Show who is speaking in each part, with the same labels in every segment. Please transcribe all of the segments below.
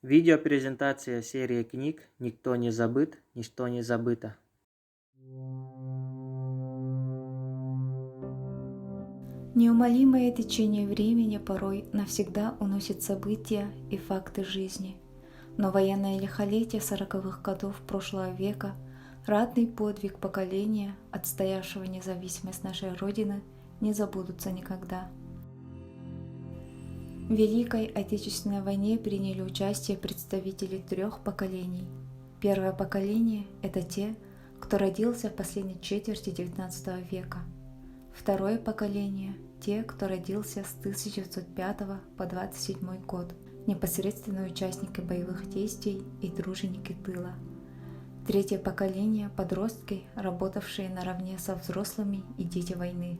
Speaker 1: Видеопрезентация серии книг «Никто не забыт, ничто не забыто».
Speaker 2: Неумолимое течение времени порой навсегда уносит события и факты жизни. Но военное лихолетие 40-х годов прошлого века, ратный подвиг поколения, отстоявшего независимость нашей Родины, не забудутся никогда. В Великой Отечественной войне приняли участие представители 3 поколений. Первое поколение – это те, кто родился в последней четверти XIX века. Второе поколение – те, кто родился с 1905 по 1927 год, непосредственно участники боевых действий и труженики тыла. Третье поколение – подростки, работавшие наравне со взрослыми и дети войны.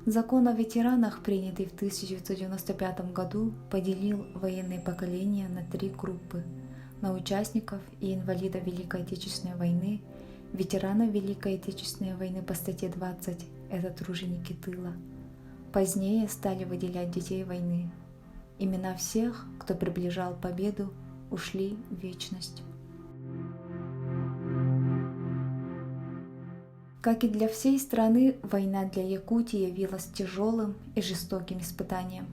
Speaker 2: Закон о ветеранах, принятый в 1995 году, поделил военные поколения на 3 группы – на участников и инвалидов Великой Отечественной войны, ветеранов Великой Отечественной войны по статье 20 – это труженики тыла. Позднее стали выделять детей войны. Имена всех, кто приближал победу, ушли в вечность. Как и для всей страны, война для Якутии явилась тяжелым и жестоким испытанием.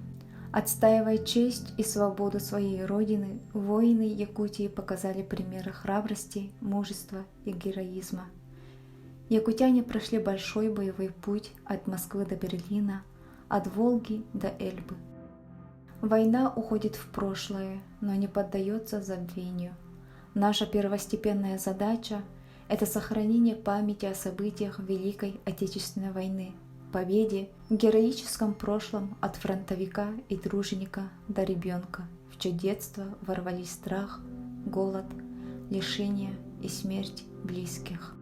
Speaker 2: Отстаивая честь и свободу своей родины, воины Якутии показали примеры храбрости, мужества и героизма. Якутяне прошли большой боевой путь от Москвы до Берлина, от Волги до Эльбы. Война уходит в прошлое, но не поддается забвению. Наша первостепенная задача – это сохранение памяти о событиях Великой Отечественной войны, победе, героическом прошлом от фронтовика и труженика до ребенка, в чье детство ворвались страх, голод, лишение и смерть близких.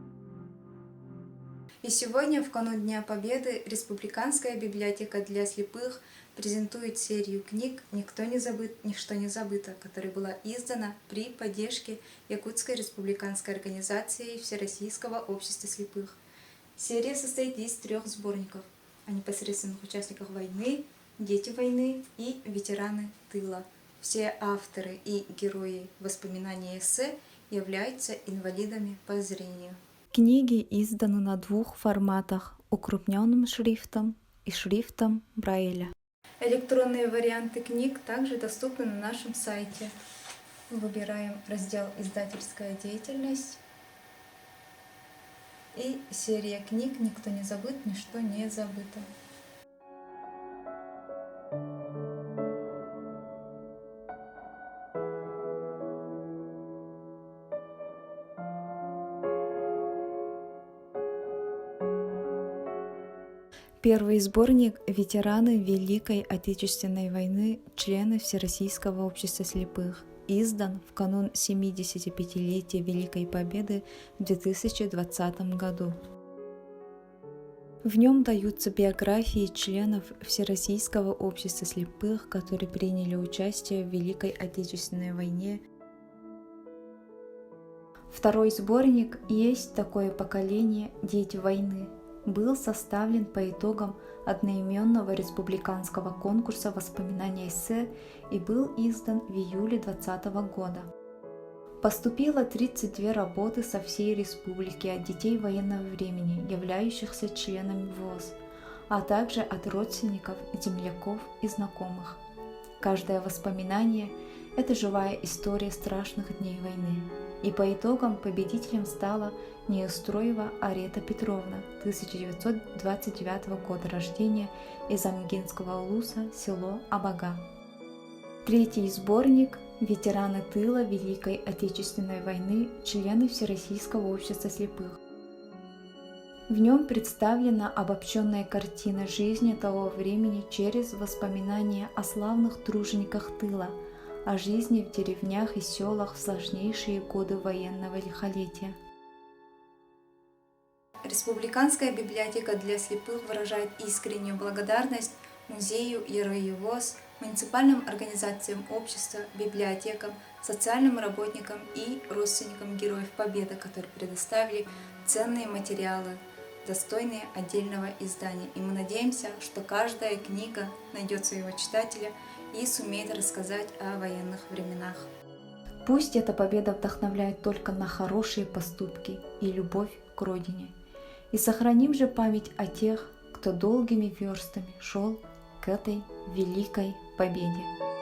Speaker 2: И сегодня, в канун Дня Победы, Республиканская библиотека для слепых презентует серию книг «Никто не забыт, ничто не забыто», которая была издана при поддержке Якутской республиканской организации Всероссийского общества слепых. Серия состоит из 3 сборников о непосредственных участниках войны, дети войны и ветераны тыла. Все авторы и герои воспоминаний и эссе являются инвалидами по зрению. Книги изданы на 2 форматах – укрупненным шрифтом и шрифтом Брайля. Электронные варианты книг также доступны на нашем сайте. Выбираем раздел «Издательская деятельность» и серия книг «Никто не забыт, ничто не забыто». Первый сборник «Ветераны Великой Отечественной войны, члены Всероссийского общества слепых», издан в канун 75-летия Великой Победы в 2020 году. В нем даются биографии членов Всероссийского общества слепых, которые приняли участие в Великой Отечественной войне. Второй сборник «Есть такое поколение. Дети войны» был составлен по итогам одноименного республиканского конкурса воспоминаний эссе и был издан в июле 2020 года. Поступило 32 работы со всей республики от детей военного времени, являющихся членами ВОС, а также от родственников, земляков и знакомых. Каждое воспоминание – это живая история страшных дней войны. И по итогам победителем стала Неустроева Арета Петровна, 1929 года рождения, из Амгинского улуса, село Абага. Третий сборник «Ветераны тыла Великой Отечественной войны, члены Всероссийского общества слепых». В нем представлена обобщенная картина жизни того времени через воспоминания о славных тружениках тыла, о жизни в деревнях и селах в сложнейшие годы военного лихолетия. Республиканская библиотека для слепых выражает искреннюю благодарность музею Ярои ВОС, муниципальным организациям общества, библиотекам, социальным работникам и родственникам Героев Победы, которые предоставили ценные материалы, достойные отдельного издания. И мы надеемся, что каждая книга найдет своего читателя
Speaker 3: и сумеет рассказать о военных временах.
Speaker 2: Пусть эта победа вдохновляет только на хорошие поступки и любовь к родине. И сохраним же память о тех, кто долгими верстами шел к этой великой победе.